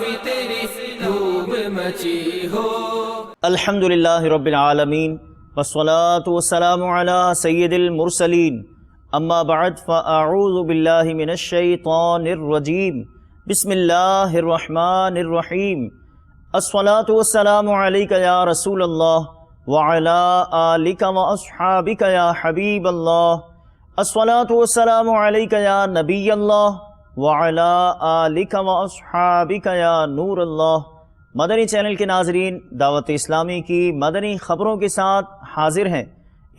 بھی تیری دھوم مچی ہو۔ الحمدللہ رب العالمین والصلاة والسلام علی سید المرسلین، اما بعد فاعوذ باللہ من الشیطان الرجیم، بسم اللہ الرحمن الرحیم۔ الصلاة والسلام علیک یا رسول اللہ وعلی آلک واصحابک یا حبیب اللہ۔ الصلاة والسلام علیک یا نبی اللہ وعلی آلک واصحابک یا نور اللہ۔ مدنی چینل کے ناظرین، دعوت اسلامی کی مدنی خبروں کے ساتھ حاضر ہیں۔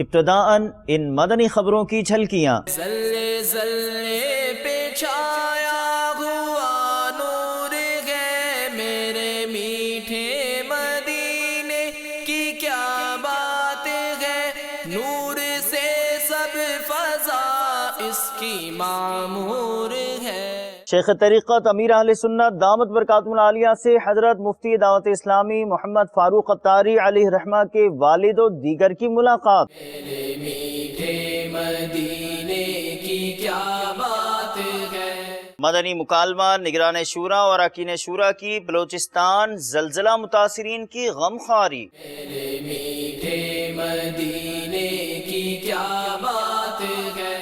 ابتداءً ان مدنی خبروں کی جھلکیاں۔ زلے زلے پہ چھایا ہوا نور ہے میرے میٹھے مدینے کی، کیا بات ہے، نور سے سب فضا اس کی معمور ہے۔ شیخ طریقت امیر اہل سنت دامت برکاتہم العالیہ سے حضرت مفتی دعوت اسلامی محمد فاروق عطاری علیہ رحمہ کے والد و دیگر کی ملاقات۔ میرے میٹھے مدینے کی کیا بات ہے۔ مدنی مکالمہ نگران شورا اور اراکین شورا کی بلوچستان زلزلہ متاثرین کی غمخواری۔ میرے میٹھے مدینے کی کیا بات ہے۔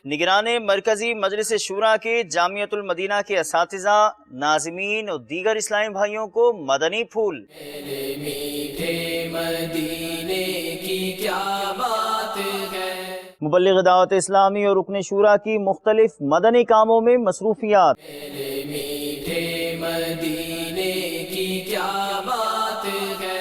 نگران مرکزی مجلس شورا کے جامعۃ المدینہ کے اساتذہ، ناظمین اور دیگر اسلامی بھائیوں کو مدنی پھول۔ میرے میٹھے مدینے کی کیا بات ہے۔ مبلغ دعوت اسلامی اور رکن شورا کی مختلف مدنی کاموں میں مصروفیات۔ میرے میٹھے مدینے کی کیا بات ہے۔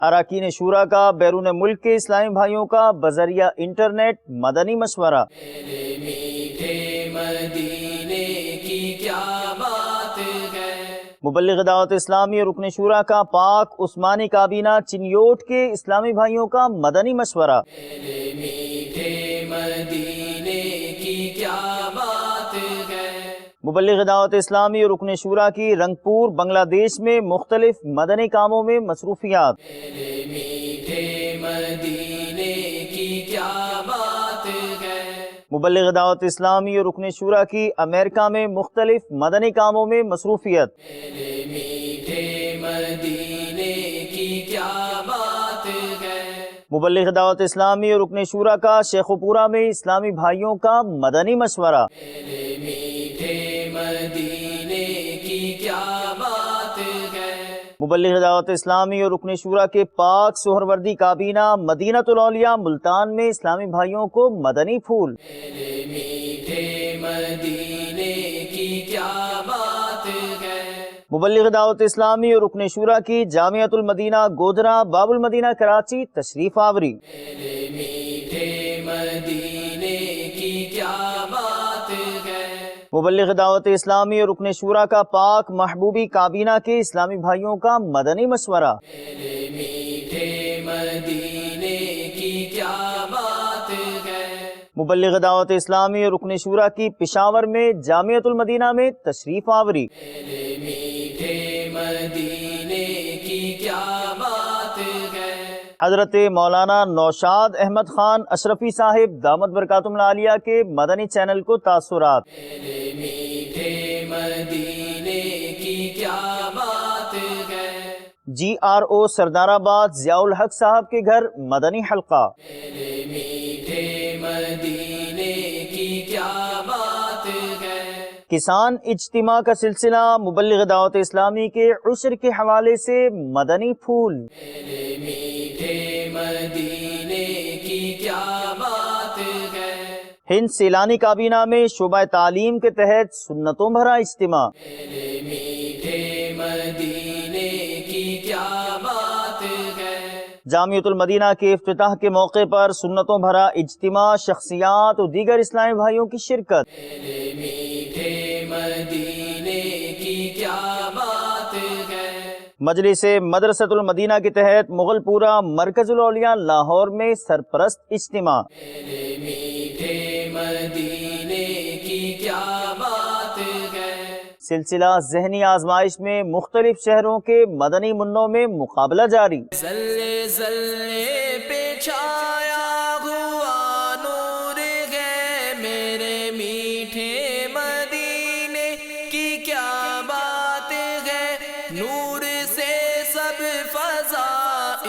اراکین شورا کا بیرون ملک کے اسلامی بھائیوں کا بذریعہ انٹرنیٹ مدنی مشورہ۔ میرے میٹھے مدینے کی کیا بات ہے۔ مبلغ دعوت اسلامی اور رکن شورا کا پاک عثمانی کابینہ چنیوٹ کے اسلامی بھائیوں کا مدنی مشورہ۔ میرے میٹھے مدینے کی کیا بات ہے۔ مبلغ دعوت اسلامی اور رکن شورا کی رنگپور بنگلہ دیش میں مختلف مدنی کاموں میں مصروفیات۔ میرے میٹھے مدینے کی کیا بات ہے۔ مبلغ دعوت اسلامی اور رکن شورا کی امریکہ میں مختلف مدنی کاموں میں مصروفیت۔ میرے میٹھے مدینے کی کیا بات ہے۔ مبلغ دعوت اسلامی اور رکن شورا کا شیخ پورہ میں اسلامی بھائیوں کا مدنی مشورہ۔ میرے میٹھے مدینے کی کیا بات ہے۔ مبلغ دعوت اسلامی اور رکن شورا کے پاک سہروردی کابینہ مدینۃ الاولیاء ملتان میں اسلامی بھائیوں کو مدنی پھول۔ میرے میٹھے مدینے کی کیا بات ہے۔ مبلغ دعوت اسلامی اور رکن شورا کی جامعۃ المدینہ گودرا باب المدینہ کراچی تشریف آوری۔ میرے میٹھے مدینے کی کیا بات ہے۔ مبلغ دعوت اسلامی اور رکن شورا کا پاک محبوبی کابینہ کے اسلامی بھائیوں کا مدنی مشورہ۔ میرے میٹھے مدینے کی کیا بات ہے۔ مبلغ دعوت اسلامی اور رکن شورا کی پشاور میں جامعۃ المدینہ میں تشریف آوری۔ میرے میٹھے مدینے کی کیا بات ہے۔ حضرت مولانا نوشاد احمد خان اشرفی صاحب دامت برکاتہم العالیہ کے مدنی چینل کو تاثرات۔ میرے میٹھے مدینے کی کیا بات ہے۔ GRO سردار آباد ضیاء الحق صاحب کے گھر مدنی حلقہ۔ میرے میٹھے مدینے کی کیا بات ہے۔ کسان اجتماع کا سلسلہ مبلغ دعوت اسلامی کے عشر کے حوالے سے مدنی پھول۔ میرے میٹھے مدینے کی کیا بات ہے۔ ہند سیلانی کابینہ میں شعبہ تعلیم کے تحت سنتوں بھرا اجتماع۔ میرے میٹھے مدینے کی کیا بات ہے۔ جامعۃ المدینہ کے افتتاح کے موقع پر سنتوں بھرا اجتماع، شخصیات اور دیگر اسلامی بھائیوں کی شرکت۔ میرے میٹھے مدینے کی کیا بات ہے۔ مجلس مدرسۃ المدینہ کے تحت مغل پورہ مرکز الاولیاء لاہور میں سرپرست اجتماع۔ میرے میٹھے مدینے کی کیا بات ہے۔ سلسلہ ذہنی آزمائش میں مختلف شہروں کے مدنی منوں میں مقابلہ جاری۔ زلے زلے پہ چھایا ہوا نور ہے میرے میٹھے مدینے کی، کیا بات ہے،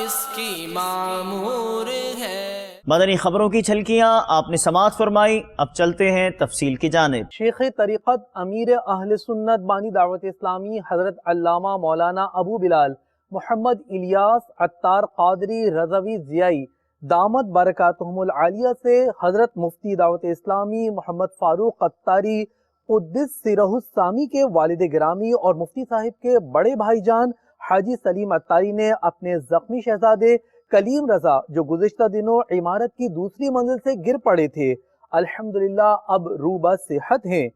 اس کی معمور ہے۔ مدنی خبروں کی چھلکیاں آپ نے سماعت فرمائی، اب چلتے ہیں تفصیل کی جانب۔ شیخ طریقت امیر اہل سنت بانی دعوت اسلامی حضرت علامہ مولانا ابو بلال محمد الیاس عطار قادری رضوی ضیائی دامت برکاتہم العالیہ سے حضرت مفتی دعوت اسلامی محمد فاروق عطاری قدس سرہ السامی کے والد گرامی اور مفتی صاحب کے بڑے بھائی جان حاجی سلیم عطاری نے اپنے زخمی شہزادے کلیم رضا جو گزشتہ دنوں عمارت کی دوسری منزل سے گر پڑے تھے، الحمدللہ اب روبہ صحت ہیں۔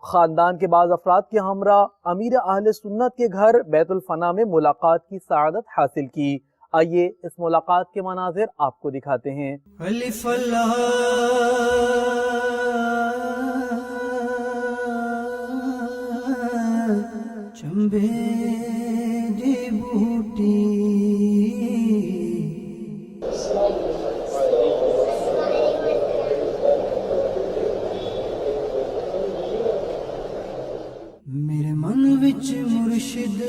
خاندان کے بعض افراد کے ہمراہ امیر اہل سنت کے گھر بیت الفنا میں ملاقات کی سعادت حاصل کی۔ آئیے اس ملاقات کے مناظر آپ کو دکھاتے ہیں۔ الف اللہ چمبے دی بوٹی میرے من وچ مرشد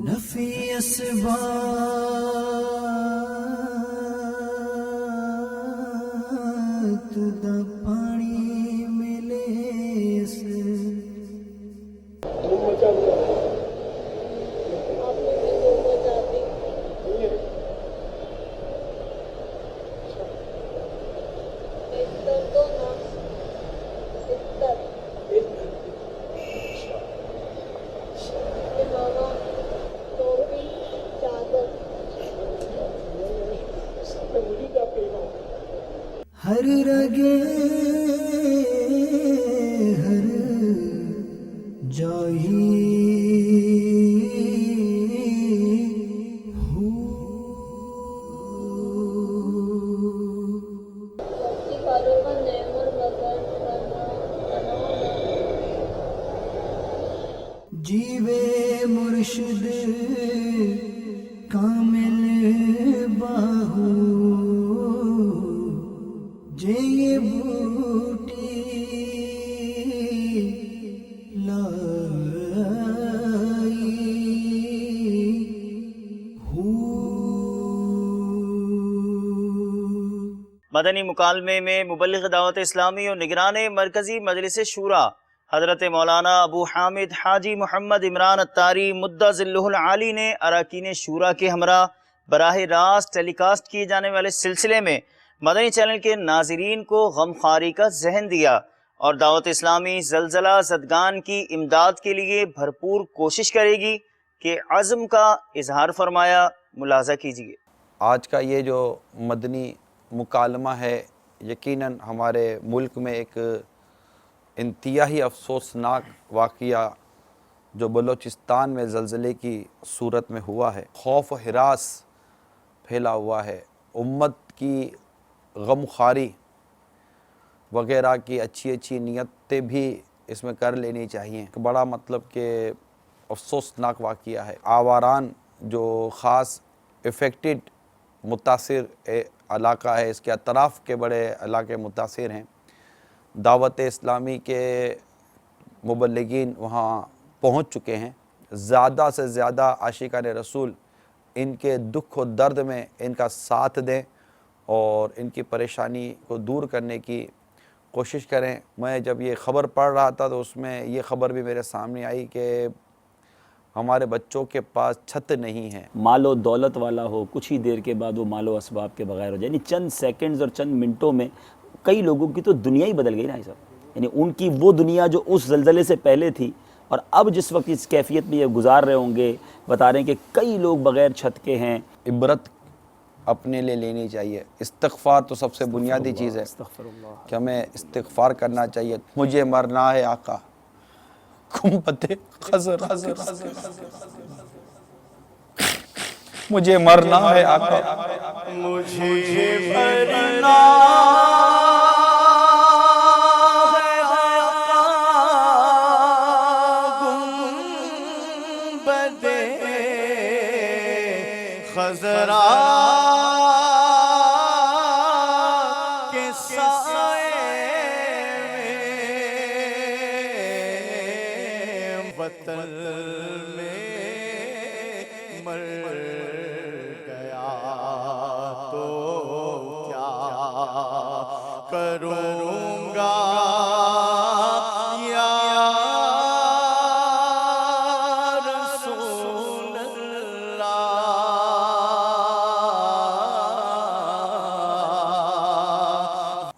نفی اسبات دا پانی ملے سے ہر رگے ہر جائی جیوے مرشد کامل باہو جے یہ بوٹی لائی ہو۔ مدنی مکالمے میں مبلغ دعوت اسلامی اور نگران مرکزی مجلس شورا حضرت مولانا ابو حامد حاجی محمد عمران عطاری مدہ ظلہ العالی نے اراکین شورا کے ہمراہ براہ راست ٹیلی کاسٹ کیے جانے والے سلسلے میں مدنی چینل کے ناظرین کو غمخواری کا ذہن دیا اور دعوت اسلامی زلزلہ زدگان کی امداد کے لیے بھرپور کوشش کرے گی کہ عزم کا اظہار فرمایا۔ ملاحظہ کیجیے۔ آج کا یہ جو مدنی مکالمہ ہے یقیناً ہمارے ملک میں ایک انتہائی افسوسناک واقعہ جو بلوچستان میں زلزلے کی صورت میں ہوا ہے، خوف و ہراس پھیلا ہوا ہے، امت کی غمخواری وغیرہ کی اچھی نیتیں بھی اس میں کر لینی چاہیے۔ بڑا مطلب کہ افسوسناک واقعہ ہے۔ آواران جو خاص افیکٹڈ متاثر علاقہ ہے، اس کے اطراف کے بڑے علاقے متاثر ہیں، دعوت اسلامی کے مبلغین وہاں پہنچ چکے ہیں۔ زیادہ سے زیادہ عاشقان رسول ان کے دکھ و درد میں ان کا ساتھ دیں اور ان کی پریشانی کو دور کرنے کی کوشش کریں۔ میں جب یہ خبر پڑھ رہا تھا تو اس میں یہ خبر بھی میرے سامنے آئی کہ ہمارے بچوں کے پاس چھت نہیں ہے۔ مال و دولت والا ہو، کچھ ہی دیر کے بعد وہ مال و اسباب کے بغیر ہو جائے، یعنی چند سیکنڈز اور چند منٹوں میں کئی لوگوں کی تو دنیا ہی بدل گئی نا صاحب، یعنی ان کی وہ دنیا جو اس زلزلے سے پہلے تھی اور اب جس وقت اس کیفیت میں یہ گزار رہے ہوں گے، بتا رہے ہیں کہ کئی لوگ بغیر چھت کے ہیں۔ عبرت اپنے لیے لینی چاہیے۔ استغفار تو سب سے بنیادی چیز ہے کہ ہمیں استغفار کرنا چاہیے۔ مجھے مرنا ہے آقا گنبد خضر، مجھے مرنا ہے آقا، مجھے مرنا ہے آقا گنبد مدے خضرا کے سائے میں وطن میں مر گیا تو کیا کروں گا یا رسول اللہ۔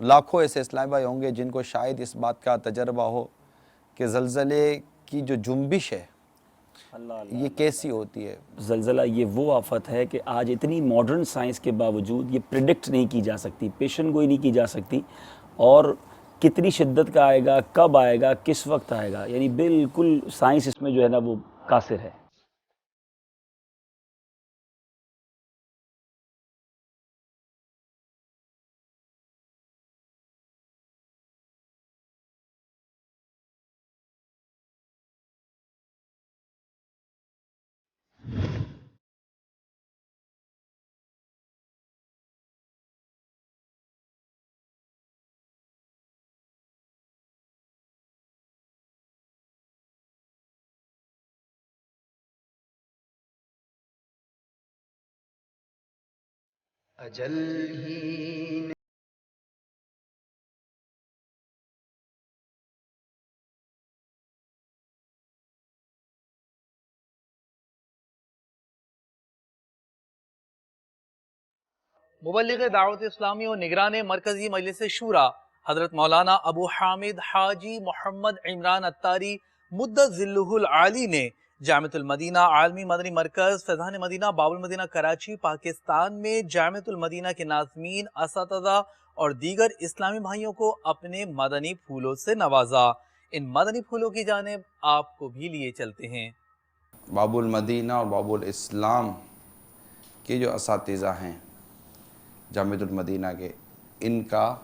لاکھوں ایسے اسلامی بھائی ہوں گے جن کو شاید اس بات کا تجربہ ہو کہ زلزلے کی جو جنبش ہے یہ کیسی ہوتی ہے۔ زلزلہ یہ وہ آفت ہے کہ آج اتنی ماڈرن سائنس کے باوجود یہ پریڈکٹ نہیں کی جا سکتی، پیشن گوئی نہیں کی جا سکتی، اور کتنی شدت کا آئے گا، کب آئے گا، کس وقت آئے گا، یعنی بالکل سائنس اس میں جو ہے نا وہ قاصر ہے۔ اجل ہی مبلغ دعوت اسلامی اور نگران مرکزی مجلس شورا حضرت مولانا ابو حامد حاجی محمد عمران اتاری مدت ذلہ العالی نے جامعۃ المدینہ عالمی مدنی مرکز فیضان مدینہ باب المدینہ کراچی پاکستان میں جامعۃ المدینہ کے ناظمین، اساتذہ اور دیگر اسلامی بھائیوں کو اپنے مدنی پھولوں سے نوازا۔ ان مدنی پھولوں کی جانب آپ کو بھی لیے چلتے ہیں۔ باب المدینہ اور باب الاسلام کے جو اساتذہ ہیں جامعۃ المدینہ کے، ان کا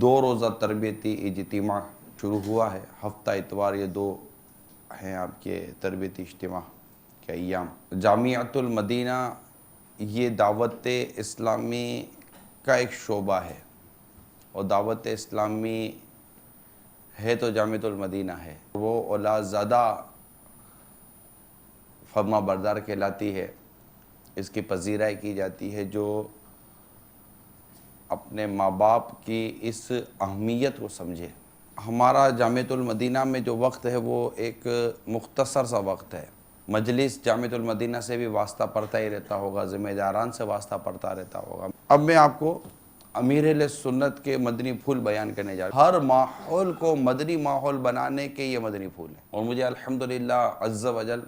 2 روزہ تربیتی اجتماع شروع ہوا ہے۔ ہفتہ اتوار یہ 2 ہیں آپ کے تربیتی اجتماع کے ایام۔ جامعۃ المدینہ یہ دعوت اسلامی کا ایک شعبہ ہے، اور دعوت اسلامی ہے تو جامعۃ المدینہ ہے۔ وہ اولاد زادہ فرما بردار کہلاتی ہے، اس کی پذیرائی کی جاتی ہے جو اپنے ماں باپ کی اس اہمیت کو سمجھے۔ ہمارا جامعۃ المدینہ میں جو وقت ہے وہ ایک مختصر سا وقت ہے۔ مجلس جامعۃ المدینہ سے بھی واسطہ پڑتا ہی رہتا ہوگا، ذمہ داران سے واسطہ پڑتا رہتا ہوگا۔ اب میں آپ کو امیر اہل سنت کے مدنی پھول بیان کرنے جا رہا ہوں۔ ہر ماحول کو مدنی ماحول بنانے کے یہ مدنی پھول ہیں، اور مجھے الحمدللہ عز و جل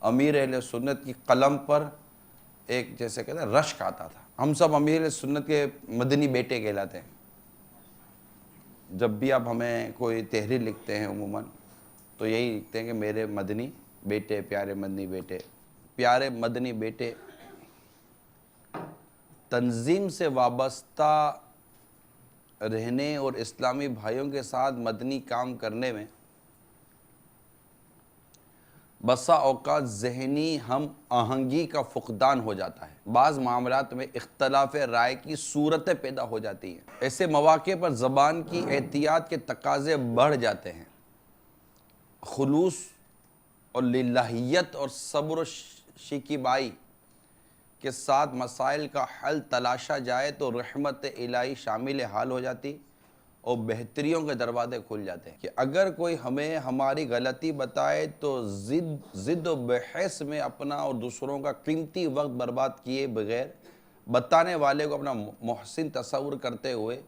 امیر اہل سنت کی قلم پر ایک جیسے کہتے ہیں رشک آتا تھا۔ ہم سب امیر اہل سنت کے مدنی بیٹے کہلاتے ہیں۔ جب بھی آپ ہمیں کوئی تحریر لکھتے ہیں عموماً تو یہی لکھتے ہیں کہ میرے مدنی بیٹے، پیارے مدنی بیٹے۔ پیارے مدنی بیٹے، تنظیم سے وابستہ رہنے اور اسلامی بھائیوں کے ساتھ مدنی کام کرنے میں بسا اوقات ذہنی ہم آہنگی کا فقدان ہو جاتا ہے۔ بعض معاملات میں اختلاف رائے کی صورتیں پیدا ہو جاتی ہیں۔ ایسے مواقع پر زبان کی احتیاط کے تقاضے بڑھ جاتے ہیں۔ خلوص اور للہیت اور صبر و شکیبائی کے ساتھ مسائل کا حل تلاشا جائے تو رحمت الہی شامل حال ہو جاتی اور بہتریوں کے دروازے کھل جاتے ہیں۔ کہ اگر کوئی ہمیں ہماری غلطی بتائے تو ضد و بحث میں اپنا اور دوسروں کا قیمتی وقت برباد کیے بغیر بتانے والے کو اپنا محسن تصور کرتے ہوئے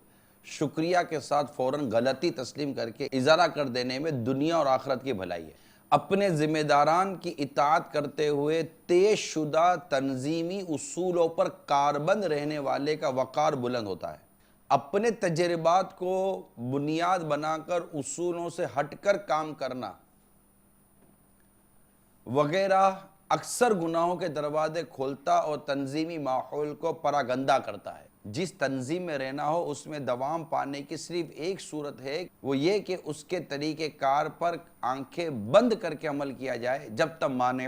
شکریہ کے ساتھ فوراً غلطی تسلیم کر کے ازالہ کر دینے میں دنیا اور آخرت کی بھلائی ہے۔ اپنے ذمہ داران کی اطاعت کرتے ہوئے طے شدہ تنظیمی اصولوں پر کاربند رہنے والے کا وقار بلند ہوتا ہے۔ اپنے تجربات کو بنیاد بنا کر اصولوں سے ہٹ کر کام کرنا وغیرہ اکثر گناہوں کے دروازے کھولتا اور تنظیمی ماحول کو پراگندہ کرتا ہے۔ جس تنظیم میں رہنا ہو اس میں دوام پانے کی صرف ایک صورت ہے، وہ یہ کہ اس کے طریقہ کار پر آنکھیں بند کر کے عمل کیا جائے جب تک مانع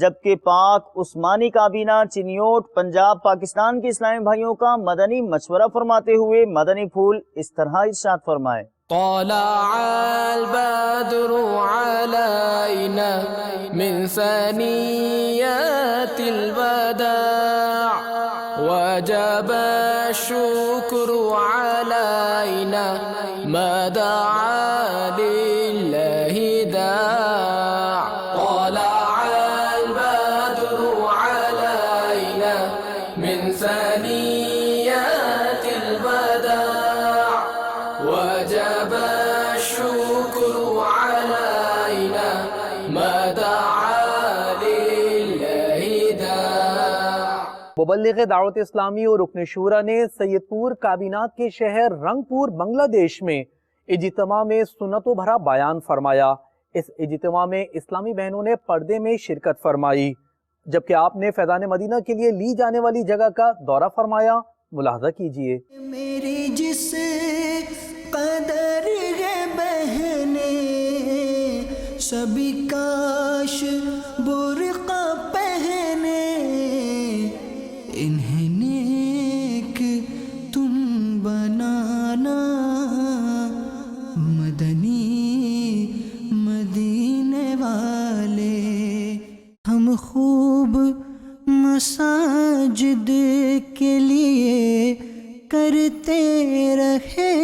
جبکہ پاک عثمانی کابینہ چنیوٹ پنجاب پاکستان کے اسلامی بھائیوں کا مدنی مشورہ فرماتے ہوئے مدنی پھول اس طرح ارشاد فرمائے: طلع البدر علينا من ثنيات الوداع وجب الشكر علينا ما دعا لله داع طلع البدر علينا من ثنيات الوداع وجب الشكر علينا ما دعا لله داع. مبلغ دعوت اسلامی اور رکن شورا نے سید پور کابینات کے شہر رنگ پور بنگلہ دیش میں اجتماع میں سنتوں بھرا بیان فرمایا۔ اس اجتماع میں اسلامی بہنوں نے پردے میں شرکت فرمائی، جبکہ آپ نے فیضان مدینہ کے لیے لی جانے والی جگہ کا دورہ فرمایا۔ ملاحظہ کیجئے۔ میری جس قدر ہے بہنے سبھی کاش برقع پہنے، انہیں نیک تم بنانا مدنی مدینے والے، ہم خوب مساجد کے لیے کرتے رہے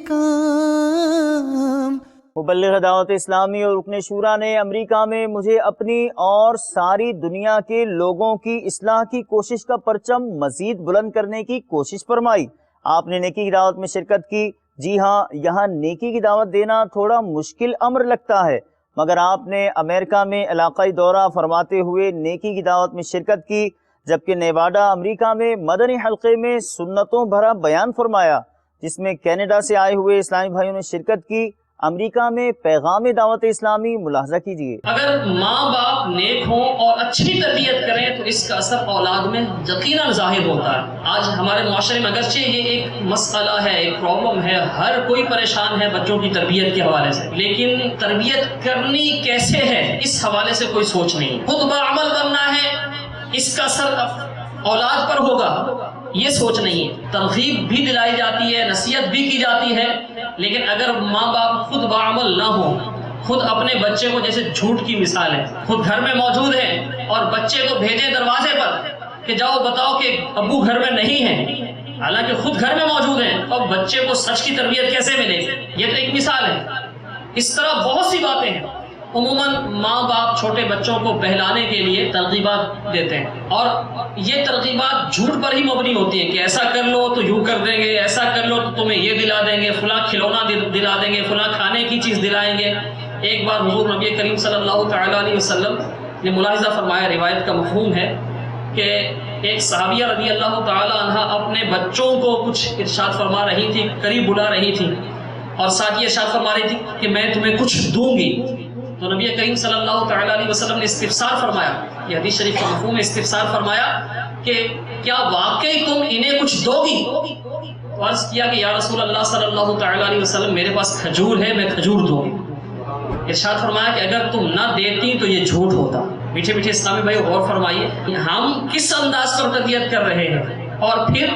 کام۔ مبلغ دعوت اسلامی اور رکن شورا نے امریکہ میں مجھے اپنی اور ساری دنیا کے لوگوں کی اصلاح کی کوشش کا پرچم مزید بلند کرنے کی کوشش فرمائی۔ آپ نے نیکی کی دعوت میں شرکت کی۔ جی ہاں، یہاں نیکی کی دعوت دینا تھوڑا مشکل امر لگتا ہے، مگر آپ نے امریکہ میں علاقائی دورہ فرماتے ہوئے نیکی کی دعوت میں شرکت کی، جبکہ نیواڈا امریکہ میں مدنی حلقے میں سنتوں بھرا بیان فرمایا، جس میں کینیڈا سے آئے ہوئے اسلامی بھائیوں نے شرکت کی۔ امریکہ میں پیغام دعوت اسلامی ملاحظہ کیجیے۔ اگر ماں باپ نیک ہوں اور اچھی تربیت کریں تو اس کا اثر اولاد میں یقیناً ظاہر ہوتا ہے۔ آج ہمارے معاشرے میں اگرچہ یہ ایک مسئلہ ہے، ایک پرابلم ہے، ہر کوئی پریشان ہے بچوں کی تربیت کے حوالے سے، لیکن تربیت کرنی کیسے ہے اس حوالے سے کوئی سوچ نہیں۔ خود بعمل بننا ہے، اس کا اثر اولاد پر ہوگا، یہ سوچ نہیں ہے۔ ترغیب بھی دلائی جاتی ہے، نصیحت بھی کی جاتی ہے، لیکن اگر ماں باپ خود بعمل نہ ہو، خود اپنے بچے کو، جیسے جھوٹ کی مثال ہے، خود گھر میں موجود ہے اور بچے کو بھیجے دروازے پر کہ جاؤ بتاؤ کہ ابو گھر میں نہیں ہے، حالانکہ خود گھر میں موجود ہیں، تو اب بچے کو سچ کی تربیت کیسے ملے گی؟ یہ تو ایک مثال ہے۔ اس طرح بہت سی باتیں ہیں۔ عموماً ماں باپ چھوٹے بچوں کو بہلانے کے لیے ترغیبات دیتے ہیں، اور یہ ترغیبات جھوٹ پر ہی مبنی ہوتی ہیں کہ ایسا کر لو تو یوں کر دیں گے، ایسا کر لو تو تمہیں یہ دلا دیں گے، فلاں کھلونا دلا دیں گے، فلاں کھانے کی چیز دلائیں گے۔ ایک بار حضور نبی کریم صلی اللہ تعالیٰ علیہ وسلم نے ملاحظہ فرمایا، روایت کا مفہوم ہے کہ ایک صحابیہ رضی اللہ تعالیٰ عنہ اپنے بچوں کو کچھ ارشاد فرما رہی تھی، قریب بلا رہی تھی، اور ساتھ یہ ارشاد فرما رہی تھی کہ میں تمہیں کچھ دوں گی۔ تو نبی کریم صلی اللہ تعالیٰ علیہ وسلم نے استفسار فرمایا، یہ حدیث شریف کا مفہوم ہے، استفسار فرمایا کہ کیا واقعی تم انہیں کچھ دو گی؟ تو عرض کیا کہ یا رسول اللہ صلی اللہ تعالیٰ علیہ وسلم میرے پاس کھجور ہے، میں کھجور دوں گی۔ ارشاد فرمایا کہ اگر تم نہ دیتی تو یہ جھوٹ ہوتا۔ میٹھے میٹھے اسلامی بھائی غور فرمائیے، ہم کس انداز پر تربیت کر رہے ہیں، اور پھر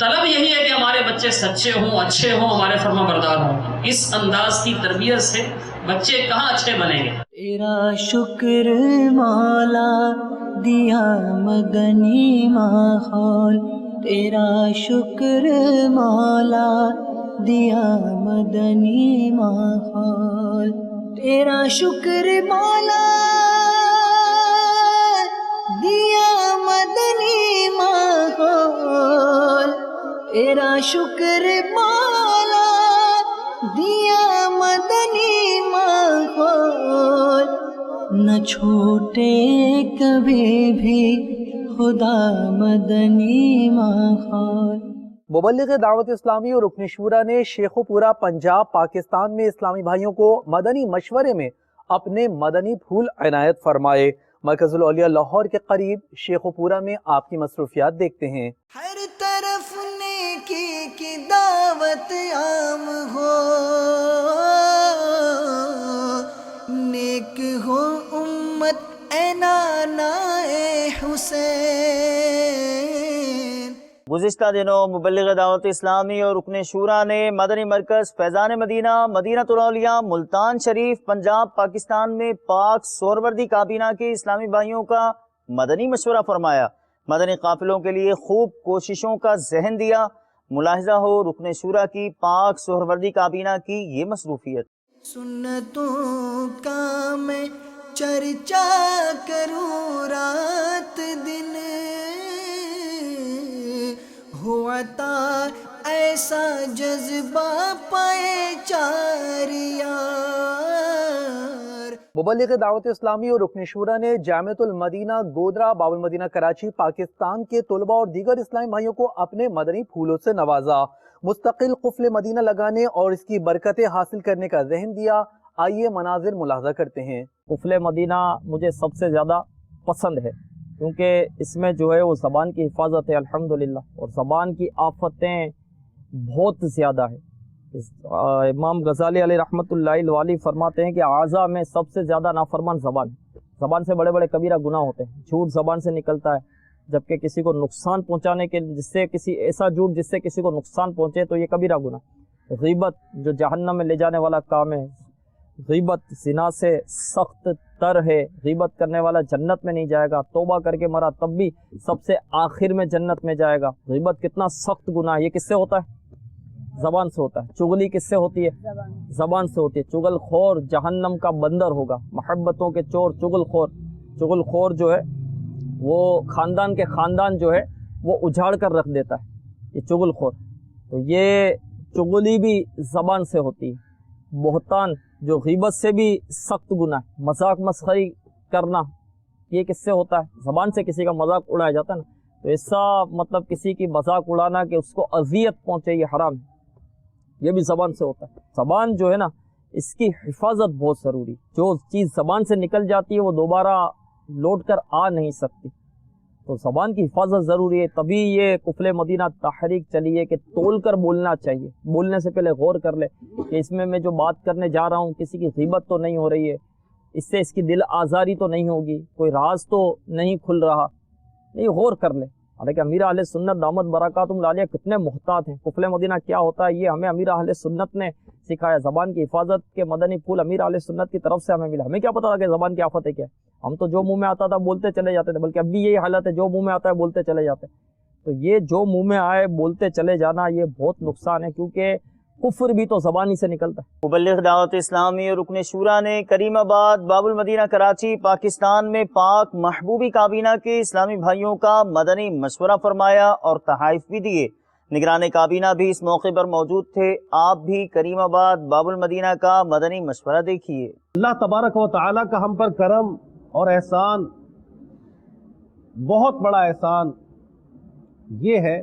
طلب یہی ہے کہ ہمارے بچے سچے ہوں، اچھے ہوں، ہمارے فرما بردار ہوں۔ اس انداز کی تربیت سے بچے کہاں اچھے بنیں گے؟ تیرا شکر مولا دیا مدنی ماحول، تیرا شکر مولا دیا مدنی ماحول، تیرا شکر مولا دیا مدنی ماحول، تیرا شکر مولا دیا مدنی ماحول، نہ چھوٹے کبھی بھی خدا مدنی ماحول۔ مبلغ دعوت اسلامی اور رکن شورا نے شیخو پورہ پنجاب پاکستان میں اسلامی بھائیوں کو مدنی مشورے میں اپنے مدنی پھول عنایت فرمائے۔ مرکز الاولیاء لاہور کے قریب شیخو پورہ میں آپ کی مصروفیات دیکھتے ہیں۔ ہر طرف نیکی کی دعوت عام ہو، نیک ہو امت اے نعرہ حسین. گزشتہ دنوں مبلغ دعوت اسلامی اور رکن شورا نے مدنی مرکز فیضان مدینہ مدینۃ الاولیاء ملتان شریف پنجاب پاکستان میں پاک سہروردی کابینہ کے اسلامی بھائیوں کا مدنی مشورہ فرمایا. مدنی قافلوں کے لیے خوب کوششوں کا ذہن دیا. ملاحظہ ہو رکن شورا کی پاک سہروردی کابینہ کی یہ مصروفیت. سنتوں کا میں چرچا کروں رات دن، ہوا تا ایسا جذبہ پائے چار یار. مبلغ دعوت اسلامی اور رکن شورا نے جامعۃ المدینہ گودرا باب المدینہ کراچی پاکستان کے طلباء اور دیگر اسلامی بھائیوں کو اپنے مدنی پھولوں سے نوازا. مستقل قفل مدینہ لگانے اور اس کی برکتیں حاصل کرنے کا ذہن دیا. آئیے مناظر ملاحظہ کرتے ہیں. قفل مدینہ مجھے سب سے زیادہ پسند ہے کیونکہ اس میں جو ہے وہ زبان کی حفاظت ہے الحمدللہ، اور زبان کی آفتیں بہت زیادہ ہیں. امام غزالی علیہ رحمۃ اللہ الوالی فرماتے ہیں کہ اعضاء میں سب سے زیادہ نافرمان زبان ہے. زبان سے بڑے بڑے کبیرہ گناہ ہوتے ہیں. جھوٹ زبان سے نکلتا ہے، جبکہ کسی کو نقصان پہنچانے کے ایسا جھوٹ جس سے کسی کو نقصان پہنچے تو یہ کبیرہ گناہ. غیبت جو جہنم میں لے جانے والا کام ہے. غیبت زنا سے سخت تر ہے. غیبت کرنے والا جنت میں نہیں جائے گا. توبہ کر کے مرا تب بھی سب سے آخر میں جنت میں جائے گا. غیبت کتنا سخت گناہ ہے. یہ کس سے ہوتا ہے؟ زبان سے ہوتا ہے. چغلی کس سے ہوتی ہے؟ زبان سے ہوتی ہے. چغل خور جہنم کا بندر ہوگا. محبتوں کے چور چغل خور جو ہے وہ خاندان کے خاندان جو ہے وہ اجاڑ کر رکھ دیتا ہے. یہ چغل خور. تو یہ چغلی بھی زبان سے ہوتی ہے. بہتان جو غیبت سے بھی سخت گناہ ہے. مذاق مسخری کرنا یہ کس سے ہوتا ہے؟ زبان سے کسی کا مذاق اڑایا جاتا ہے نا. تو ایسا مطلب کسی کی مذاق اڑانا کہ اس کو اذیت پہنچے یہ حرام ہے. یہ بھی زبان سے ہوتا ہے. زبان جو ہے نا اس کی حفاظت بہت ضروری. جو چیز زبان سے نکل جاتی ہے وہ دوبارہ لوٹ کر آ نہیں سکتی. تو زبان کی حفاظت ضروری ہے. تبھی یہ قفل مدینہ تحریک چلی ہے کہ تول کر بولنا چاہیے. بولنے سے پہلے غور کر لے کہ اس میں جو بات کرنے جا رہا ہوں کسی کی غیبت تو نہیں ہو رہی ہے، اس سے اس کی دل آزاری تو نہیں ہوگی، کوئی راز تو نہیں کھل رہا. نہیں، غور کر لے. حالانکہ امیر اہل سنت دامت برکاتہم العالیہ کتنے محتاط ہیں. قفل مدینہ کیا ہوتا ہے یہ ہمیں امیر اہل سنت نے سکھایا. زبان کی حفاظت کے مدنی پھول امیر اہل سنت کی طرف سے ہمیں ملا. ہمیں کیا پتا تھا کہ زبان کی آفت ہے کیا؟ ہم تو جو منہ میں آتا تھا بولتے چلے جاتے تھے. بلکہ اب بھی یہی حالت ہے، جو منہ میں آتا ہے بولتے چلے جاتے. تو یہ جو منہ میں آئے بولتے چلے جانا یہ بہت نقصان ہے، کیونکہ کفر بھی تو زبان ہی سے نکلتا ہے. مبلغ دعوت اسلامی اور رکن شورا نے کریم آباد باب المدینہ کراچی پاکستان میں پاک محبوبی کابینہ کے اسلامی بھائیوں کا مدنی مشورہ فرمایا اور تحائف بھی دیے. نگران کابینہ بھی اس موقع پر موجود تھے. آپ بھی کریم آباد باب المدینہ کا مدنی مشورہ دیکھیے. اللہ تبارک و تعالیٰ کا ہم پر کرم اور احسان، بہت بڑا احسان یہ ہے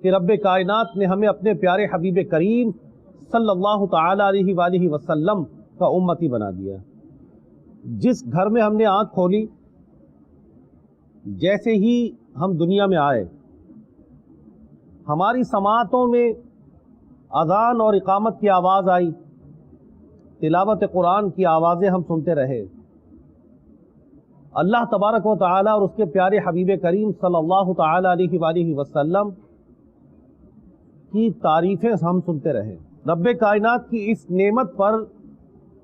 کہ رب کائنات نے ہمیں اپنے پیارے حبیب کریم صلی اللہ تعالیٰ علیہ وآلہ وسلم کا امتی بنا دیا. جس گھر میں ہم نے آنکھ کھولی، جیسے ہی ہم دنیا میں آئے، ہماری سماعتوں میں اذان اور اقامت کی آواز آئی، تلاوت قرآن کی آوازیں ہم سنتے رہے. اللہ تبارک و تعالیٰ اور اس کے پیارے حبیب کریم صلی اللہ تعالیٰ علیہ وآلہ وسلم کی تعریفیں ہم سنتے رہے. رب کائنات کی اس نعمت پر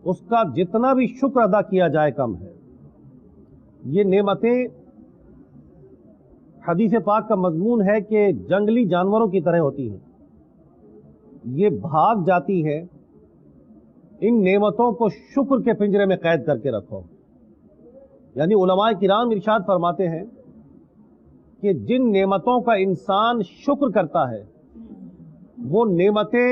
اس کا جتنا بھی شکر ادا کیا جائے کم ہے. یہ نعمتیں، حدیث پاک کا مضمون ہے کہ جنگلی جانوروں کی طرح ہوتی ہیں، یہ بھاگ جاتی ہے. ان نعمتوں کو شکر کے پنجرے میں قید کر کے رکھو. یعنی علماء کرام ارشاد فرماتے ہیں کہ جن نعمتوں کا انسان شکر کرتا ہے وہ نعمتیں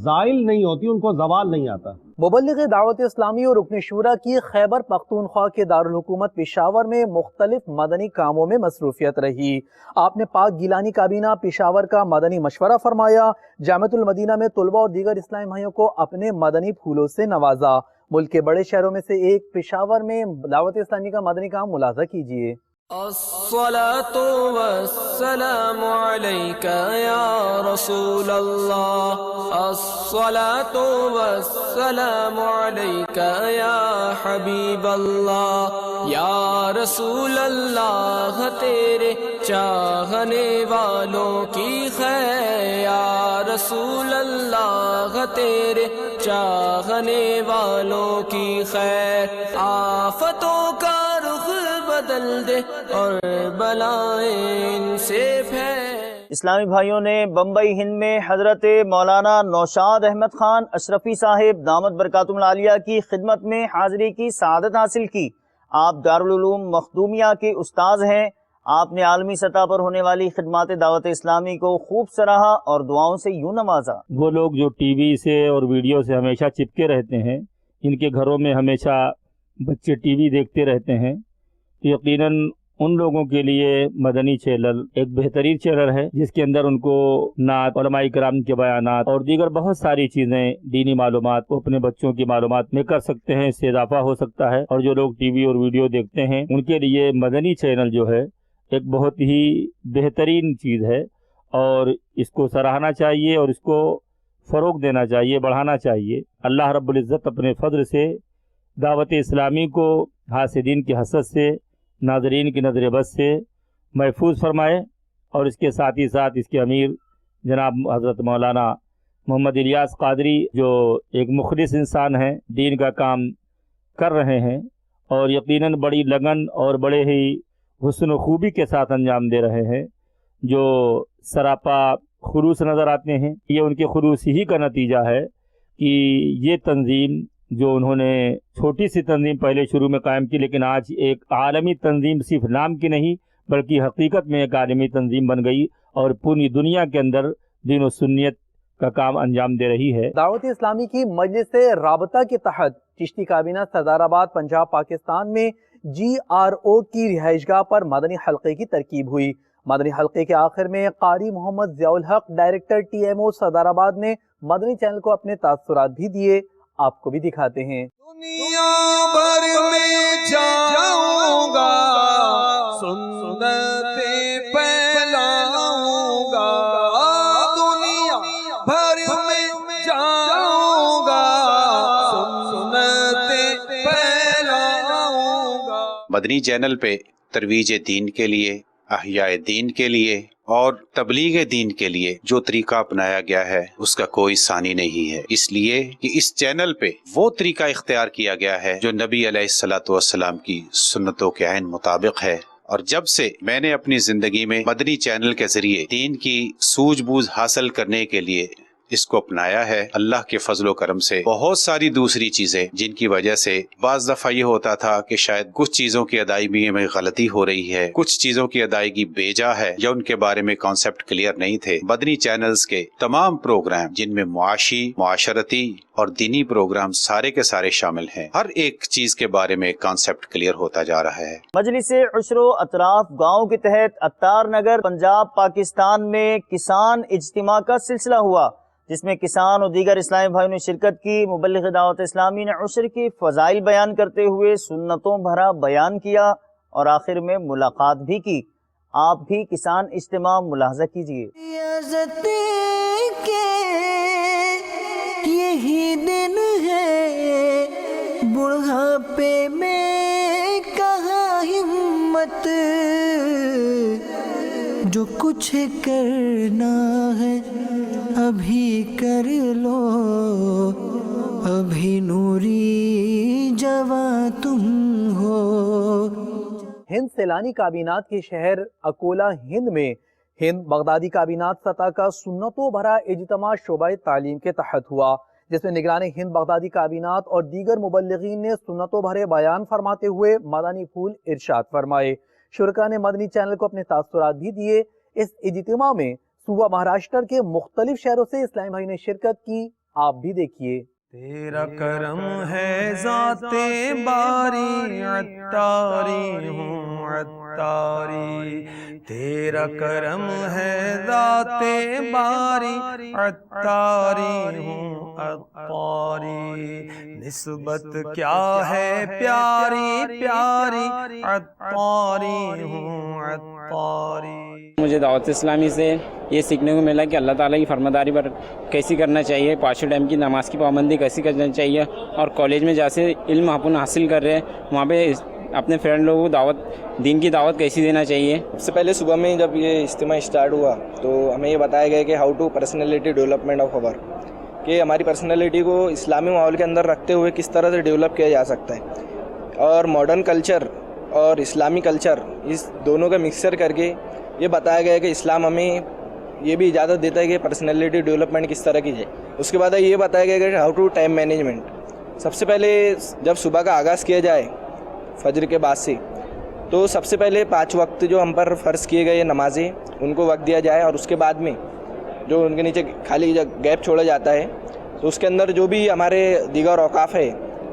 زائل نہیں ہوتی، ان کو زوال نہیں آتا. مبلغ دعوت اسلامی اور رکن شورا کی خیبر پختونخوا کے دارالحکومت پشاور میں مختلف مدنی کاموں میں مصروفیت رہی. آپ نے پاک گیلانی کابینہ پشاور کا مدنی مشورہ فرمایا. جامعۃ المدینہ میں طلباء اور دیگر اسلامی بھائیوں کو اپنے مدنی پھولوں سے نوازا. ملک کے بڑے شہروں میں سے ایک پشاور میں دعوت اسلامی کا مدنی کام ملاحظہ کیجیے. الصلاة والسلام عليك يا رسول الله الصلاة والسلام عليك يا حبيب الله يا رسول الله تیرے چاہنے والوں کی خیر یا رسول اللہ تیرے چاہنے والوں کی خیر آفتوں کا رخ بدل دے اور بلائیں ان سے پھیر۔ اسلامی بھائیوں نے بمبئی ہند میں حضرت مولانا نوشاد احمد خان اشرفی صاحب دامت برکاتہم العالیہ کی خدمت میں حاضری کی سعادت حاصل کی۔ آپ دارالعلوم مخدومیہ کے استاذ ہیں۔ آپ نے عالمی سطح پر ہونے والی خدمات دعوت اسلامی کو خوب سراہا اور دعاؤں سے یوں نوازا۔ وہ لوگ جو ٹی وی سے اور ویڈیو سے ہمیشہ چپکے رہتے ہیں، ان کے گھروں میں ہمیشہ بچے ٹی وی دیکھتے رہتے ہیں، یقیناً ان لوگوں کے لیے مدنی چینل ایک بہترین چینل ہے، جس کے اندر ان کو نعت، علماء کرام کے بیانات اور دیگر بہت ساری چیزیں، دینی معلومات وہ اپنے بچوں کی معلومات میں کر سکتے ہیں، اس سے اضافہ ہو سکتا ہے۔ اور جو لوگ ٹی وی اور ویڈیو دیکھتے ہیں ان کے لیے مدنی چینل جو ہے ایک بہت ہی بہترین چیز ہے، اور اس کو سراہنا چاہیے اور اس کو فروغ دینا چاہیے، بڑھانا چاہیے۔ اللہ رب العزت اپنے فضل سے دعوت اسلامی کو حاسدین کی حسد سے، ناظرین کی نظر بد سے محفوظ فرمائے، اور اس کے ساتھ ہی ساتھ اس کے امیر جناب حضرت مولانا محمد الیاس قادری جو ایک مخلص انسان ہیں، دین کا کام کر رہے ہیں اور یقیناً بڑی لگن اور بڑے ہی حسن و خوبی کے ساتھ انجام دے رہے ہیں، جو سراپا خلوص نظر آتے ہیں۔ یہ ان کے خلوص ہی کا نتیجہ ہے کہ یہ تنظیم جو انہوں نے چھوٹی سی تنظیم پہلے شروع میں قائم کی، لیکن آج ایک عالمی تنظیم صرف نام کی نہیں بلکہ حقیقت میں ایک عالمی تنظیم بن گئی اور پوری دنیا کے اندر دین و سنیت کا کام انجام دے رہی ہے۔ دعوت اسلامی کی مجلس رابطہ کے تحت چشتی کابینہ سردار آباد پنجاب پاکستان میں GRO کی رہائش گاہ پر مدنی حلقے کی ترکیب ہوئی۔ مدنی حلقے کے آخر میں قاری محمد ضیاء الحق ڈائریکٹر TMO سردار آباد نے مدنی چینل کو اپنے تاثرات بھی دیے، آپ کو بھی دکھاتے ہیں۔ دنیا بھر میں جاؤں گا سنتیں پھیلاؤں گا دنیا بھر میں جاؤں گا سنتیں پھیلاؤں گا۔ مدنی چینل پہ ترویج دین کے لیے، احیاء دین کے لیے اور تبلیغ دین کے لیے جو طریقہ اپنایا گیا ہے اس کا کوئی ثانی نہیں ہے، اس لیے کہ اس چینل پہ وہ طریقہ اختیار کیا گیا ہے جو نبی علیہ الصلوۃ والسلام کی سنتوں کے عین مطابق ہے۔ اور جب سے میں نے اپنی زندگی میں مدنی چینل کے ذریعے دین کی سوجھ بوجھ حاصل کرنے کے لیے اس کو اپنایا ہے، اللہ کے فضل و کرم سے بہت ساری دوسری چیزیں جن کی وجہ سے بعض دفعہ یہ ہوتا تھا کہ شاید کچھ چیزوں کی ادائیگی میں غلطی ہو رہی ہے، کچھ چیزوں کی ادائیگی بیجا ہے یا ان کے بارے میں کانسیپٹ کلیئر نہیں تھے۔ مدنی چینلز کے تمام پروگرام جن میں معاشی، معاشرتی اور دینی پروگرام سارے کے سارے شامل ہیں، ہر ایک چیز کے بارے میں کانسیپٹ کلیئر ہوتا جا رہا ہے۔ مجلس عشر و اطراف گاؤں کے تحت عطار نگر پنجاب پاکستان میں کسان اجتماع کا سلسلہ ہوا، جس میں کسان اور دیگر اسلامی بھائیوں نے شرکت کی۔ مبلغ دعوت اسلامی نے عشر کی فضائل بیان کرتے ہوئے سنتوں بھرا بیان کیا اور آخر میں ملاقات بھی کی۔ آپ بھی کسان اجتماع ملاحظہ کیجیے۔ ریاضت کے یہی دن ہے، بڑھاپے میں کہاں ہمت، جو کچھ کرنا ہے ابھی کر لو، ابھی نوری جواں تم ہو۔ ہند سیلانی کابینات کے شہر اکولا ہند میں ہند بغدادی کابینات سطح کا سنتوں بھرا اجتماع شعبہ تعلیم کے تحت ہوا، جس میں نگران ہند بغدادی کابینات اور دیگر مبلغین نے سنتوں بھرے بیان فرماتے ہوئے مدنی پھول ارشاد فرمائے۔ شرکا نے مدنی چینل کو اپنے تاثرات بھی دیے۔ اس اجتماع میں صوبہ مہاراشٹر کے مختلف شہروں سے اسلامی بھائی نے شرکت کی، آپ بھی دیکھیے۔ تیرا کرم ہے ذات باری عطاری ہوں عطاری تیرا کرم ہے ذات باری عطاری ہوں عطاری نسبت کیا ہے پیاری پیاری عطاری ہوں عطاری. مجھے دعوت اسلامی سے یہ سیکھنے کو ملا کہ اللہ تعالیٰ کی فرمانبرداری پر کیسی کرنا چاہیے، پانچوں ٹائم کی نماز کی پابندی کیسی کرنا چاہیے، اور کالج میں جیسے علم اپن حاصل کر رہے ہیں وہاں پہ اپنے فرینڈ لوگوں کو دین کی دعوت کیسی دینا چاہیے. سب سے پہلے صبح میں جب یہ اجتماع اسٹارٹ ہوا تو ہمیں یہ بتایا گیا کہ how to personality development of over, کہ ہماری پرسنالٹی کو اسلامی ماحول کے اندر رکھتے ہوئے کس طرح سے ڈیولپ کیا جا سکتا ہے، اور ماڈرن کلچر اور اسلامی کلچر اس دونوں کا مکسچر کر کے یہ بتایا گیا کہ اسلام ہمیں یہ بھی اجازت دیتا ہے کہ پرسنالٹی ڈیولپمنٹ کس طرح کی ہے. اس کے بعد یہ بتایا گیا کہ ہاؤ ٹو ٹائم مینجمنٹ. سب سے پہلے جب صبح کا آغاز کیا جائے فجر کے بعد سے، تو سب سے پہلے 5 وقت جو ہم پر فرض کیے گئے نمازیں ان کو وقت دیا جائے، اور اس کے بعد میں جو ان کے نیچے خالی گیپ چھوڑا جاتا ہے تو اس کے اندر جو بھی ہمارے دیگر اوقاف ہے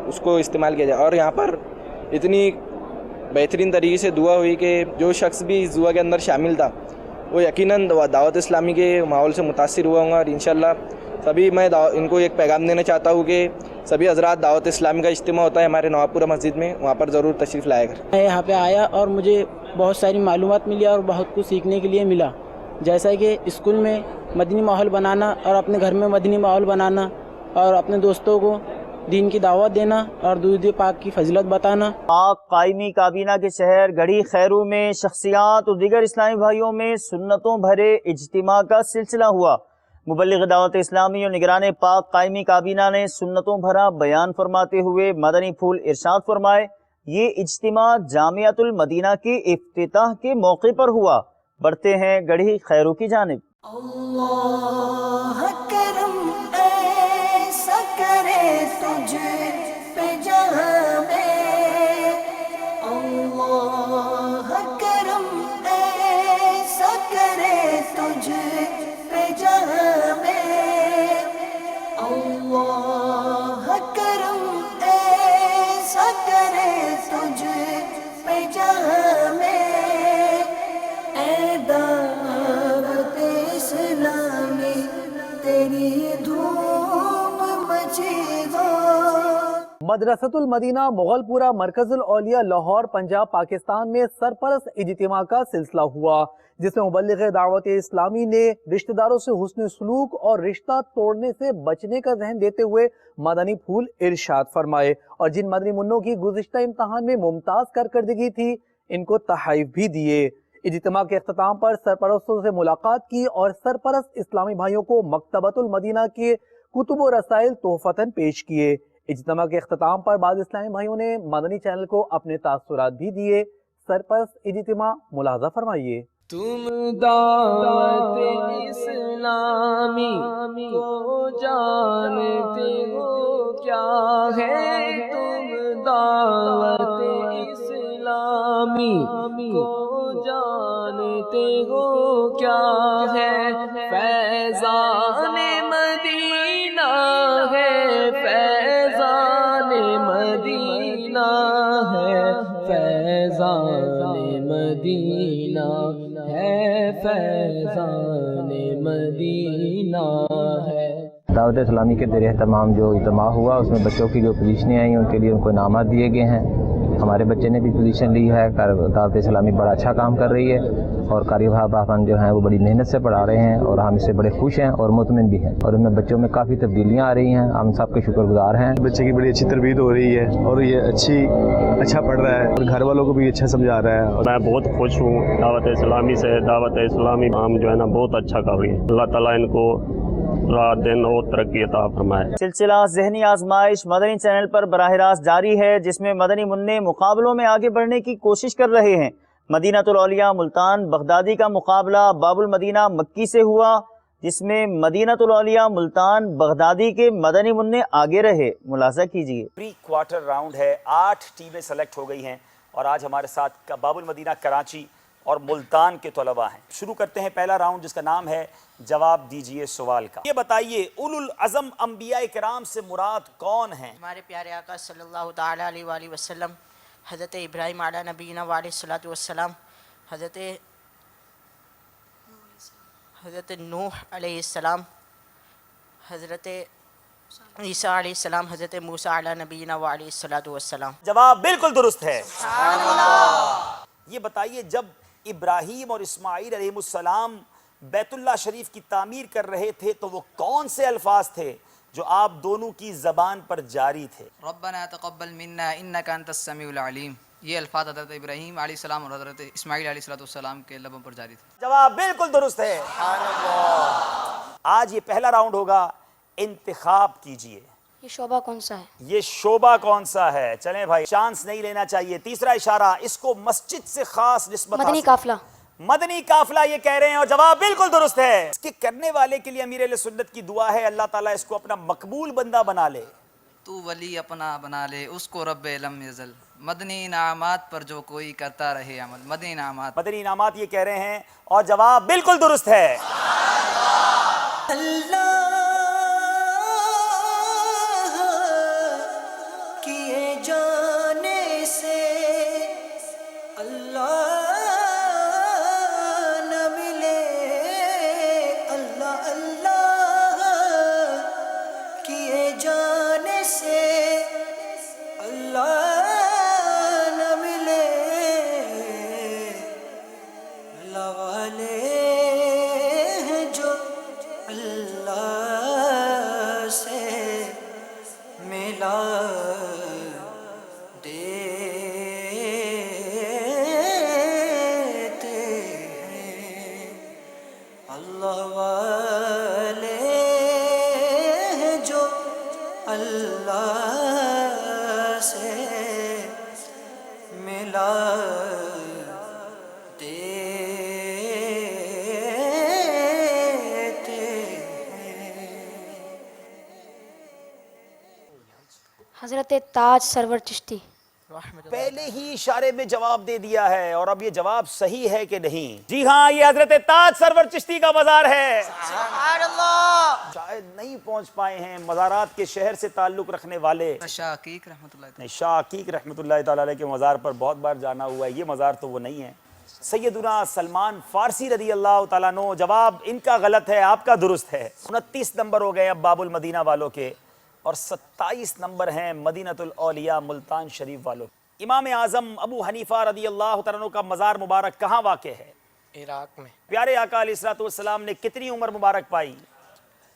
اس کو استعمال کیا جائے. اور یہاں پر اتنی بہترین طریقے سے دعا ہوئی کہ جو شخص بھی اس دعا کے اندر شامل تھا وہ یقیناً دعوت اسلامی کے ماحول سے متاثر ہوا ہوں گا. اور انشاءاللہ سبھی میں ان کو ایک پیغام دینا چاہتا ہوں کہ سبھی حضرات دعوت اسلامی کا اجتماع ہوتا ہے ہمارے نوابپورہ مسجد میں، وہاں پر ضرور تشریف لایا کریں. میں یہاں پہ آیا اور مجھے بہت ساری معلومات ملی اور بہت کچھ سیکھنے کے لیے ملا، جیسا کہ اسکول میں مدنی ماحول بنانا اور اپنے گھر میں مدنی ماحول بنانا اور اپنے دوستوں کو دین کی دعوت دینا اور درود پاک کی فضیلت بتانا. پاک قائمی کابینہ کے شہر گڑھی خیرو میں شخصیات اور دیگر اسلامی بھائیوں میں سنتوں بھرے اجتماع کا سلسلہ ہوا. مبلغ دعوت اسلامی اور نگران پاک قائمی کابینہ نے سنتوں بھرا بیان فرماتے ہوئے مدنی پھول ارشاد فرمائے. یہ اجتماع جامعۃ المدینہ کے افتتاح کے موقع پر ہوا. بڑھتے ہیں گڑھی خیرو کی جانب. اللہ کرم ایسا کرے تجھ پہ جہاں میں، اللہ کرم ایسا کرے تجھ پہ جہاں میں، اللہ کرم ایسا کرے تجھ پہ جہاں میں، اے دعوت اسلامی تیری دھوم مچے گا. مدرسۃ المدینہ مغل پورہ مرکز الاولیاء لاہور پنجاب پاکستان میں سرپرست اجتماع کا سلسلہ ہوا، جس میں مبلغ دعوت اسلامی نے رشتہ داروں سے حسن سلوک اور رشتہ توڑنے سے بچنے کا ذہن دیتے ہوئے مدنی پھول ارشاد فرمائے، اور جن مدنی منوں کی گزشتہ امتحان میں ممتاز کارکردگی تھی ان کو تحائف بھی دیے. اجتماع کے اختتام پر سرپرستوں سے ملاقات کی اور سرپرست اسلامی بھائیوں کو مکتبۃ المدینہ کے کتب و رسائل تحفتاً پیش کیے. اجتماع کے اختتام پر بعض اسلامی بھائیوں نے مدنی چینل کو اپنے تاثرات بھی دیے. سرپرست اجتماع ملاحظہ فرمائیے. تم دعوت اسلامی کو جانتے ہو کیا ہے، تم دعوت اسلامی کو جانتے ہو کیا ہے، فیضان مدینہ ہے، فیضان مدینہ ہے، فیضان مدینہ ہے، فیضان مدینہ ہے. دعوت اسلامی کے زیر اہتمام جو اجتماع ہوا اس میں بچوں کی جو پوزیشنیں آئیں ان کے لیے ان کو انعامات دیے گئے ہیں. ہمارے بچے نے بھی پوزیشن لی ہے. دعوت اسلامی بڑا اچھا کام کر رہی ہے اور قاری بھائی جو ہیں وہ بڑی محنت سے پڑھا رہے ہیں اور ہم اس سے بڑے خوش ہیں اور مطمئن بھی ہیں، اور ان میں بچوں میں کافی تبدیلیاں آ رہی ہیں. ہم سب کے شکر گزار ہیں. بچے کی بڑی اچھی تربیت ہو رہی ہے اور یہ اچھا پڑھ رہا ہے اور گھر والوں کو بھی اچھا سمجھا رہا ہے. میں بہت خوش ہوں دعوت اسلامی سے. دعوت اسلامی ہم جو ہے نا بہت اچھا کر رہی ہے. اللہ تعالیٰ ان کو رات دن اور ترقی عطا فرمائے. سلسلہ ذہنی آزمائش مدنی چینل پر براہ راست جاری ہے، جس میں مدنی منع مقابلوں میں آگے بڑھنے کی کوشش کر رہے ہیں. مدینہ الاولیاء ملتان بغدادی کا مقابلہ باب المدینہ مکی سے ہوا، جس میں مدینہ الاولیاء ملتان بغدادی کے مدنی منع آگے رہے. ملاحظہ کیجیے. پری کوارٹر راؤنڈ ہے، 8 ٹیمیں سلیکٹ ہو گئی ہیں اور آج ہمارے ساتھ باب المدینہ کراچی اور ملتان کے طلباء ہیں. شروع کرتے ہیں پہلا راؤنڈ جس کا نام ہے جواب دیجئے سوال کا. یہ بتائیے اولو العزم انبیاء کرام سے مراد کون ہیں؟ ہمارے پیارے آقا صلی اللہ تعالیٰ علیہ وآلہ وسلم، حضرت ابراہیم علیہ نبینا وعلیہ الصلوۃ والسلام، حضرت نوح علیہ السلام، حضرت عیسیٰ علیہ السلام، حضرت موسیٰ علی نبینا و علیہ الصلوۃ والسلام۔ جواب بالکل درست ہے۔ یہ بتائیے جب ابراہیم اور اسماعیل علیہ السلام بیت اللہ شریف کی تعمیر کر رہے تھے تو وہ کون سے الفاظ تھے جو آپ دونوں کی زبان پر جاری تھے؟ ربنا تقبل منا انک انت السمیع العلیم، یہ الفاظ حضرت ابراہیم علیہ السلام اور حضرت اسماعیل علیہ السلام کے لبوں پر جاری تھے۔ جواب بالکل درست ہے۔ آج یہ پہلا راؤنڈ ہوگا، انتخاب کیجئے۔ یہ شعبہ کون سا ہے؟ یہ شعبہ کون سا ہے؟ چلیں بھائی، چانس نہیں لینا چاہیے۔ تیسرا اشارہ، اس کو مسجد سے خاص نسبت مدنی حاصل۔ قافلہ۔ مدنی قافلہ یہ کہہ رہے ہیں اور جواب بالکل درست ہے۔ اس کے کرنے والے کے لیے امیر اہل سنت کی دعا ہے اللہ تعالیٰ اس کو اپنا مقبول بندہ بنا لے۔ تو ولی اپنا بنا لے اس کو رب لم یزل، مدنی انعامات پر جو کوئی کرتا رہے عمل۔ مدنی انعامات، مدنی انعامات یہ کہہ رہے ہیں اور جواب بالکل درست ہے۔ اللہ کیے جانے سے اللہ نہ ملے، اللہ اللہ کیے جانے سے اللہ نہ ملے، اللہ والے ہیں جو اللہ سے ملا دیتے ہیں، اللہ والے ہیں جو اللہ سے ملا حضرت تاج سرور چشتی۔ پہلے ہی اشارے میں جواب دے دیا ہے اور اب یہ جواب صحیح ہے کہ نہیں؟ جی ہاں، یہ حضرت تاج سرور چشتی کا مزار ہے۔ سبحان اللہ۔ شاید نہیں پہنچ پائے ہیں مزارات کے شہر سے تعلق رکھنے والے۔ شاہ عقیق رحمۃ اللہ نہیں، شاہ عقیق رحمۃ اللہ تعالیٰ علیہ کے مزار پر بہت بار جانا ہوا ہے، یہ مزار تو وہ نہیں ہے۔ سیدنا سلمان فارسی رضی اللہ تعالیٰ عنہ، جواب ان کا غلط ہے، آپ کا درست ہے۔ 29 نمبر ہو گئے اب باب المدینہ والوں کے، اور 27 نمبر ہیں مدینۃ الاولیاء ملتان شریف والوں۔ امام اعظم ابو حنیفہ رضی اللہ تعالیٰ عنہ کا مزار مبارک کہاں واقع ہے؟ عراق میں۔ پیارے آقا علیہ الصلوۃ والسلام نے کتنی عمر مبارک پائی؟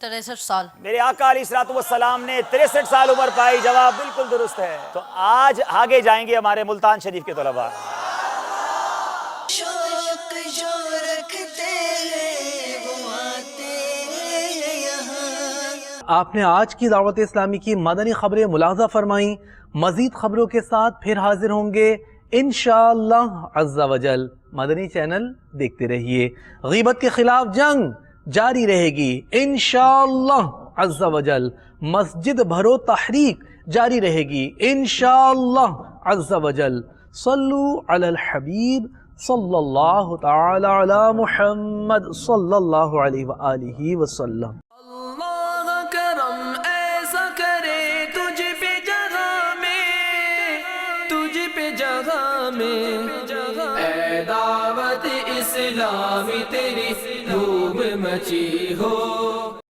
63 سال۔ میرے آقا علیہ الصلوۃ والسلام نے 63 سال عمر پائی، جواب بالکل درست ہے۔ تو آج آگے جائیں گے ہمارے ملتان شریف کے طلباء۔ شوق جو رکھتے ہیں وہ آتے ہیں یہاں۔ آپ نے آج کی دعوت اسلامی کی مدنی خبریں ملاحظہ فرمائیں۔ مزید خبروں کے ساتھ پھر حاضر ہوں گے انشاءاللہ عز و جل۔ مدنی چینل دیکھتے رہیے۔ غیبت کے خلاف جنگ جاری رہے گی انشاءاللہ عز و جل۔ مسجد بھرو تحریک جاری رہے گی انشاءاللہ عز و جل۔ صلو علی الحبیب صلی اللہ تعالی علی محمد صلی اللہ علیہ وآلہ وسلم۔ اللہ کرم ایسا کرے تجھ پہ جگہ میں، تجھ پہ جگہ میں، اے دعوت اسلامی تیری دھوم مچی ہو۔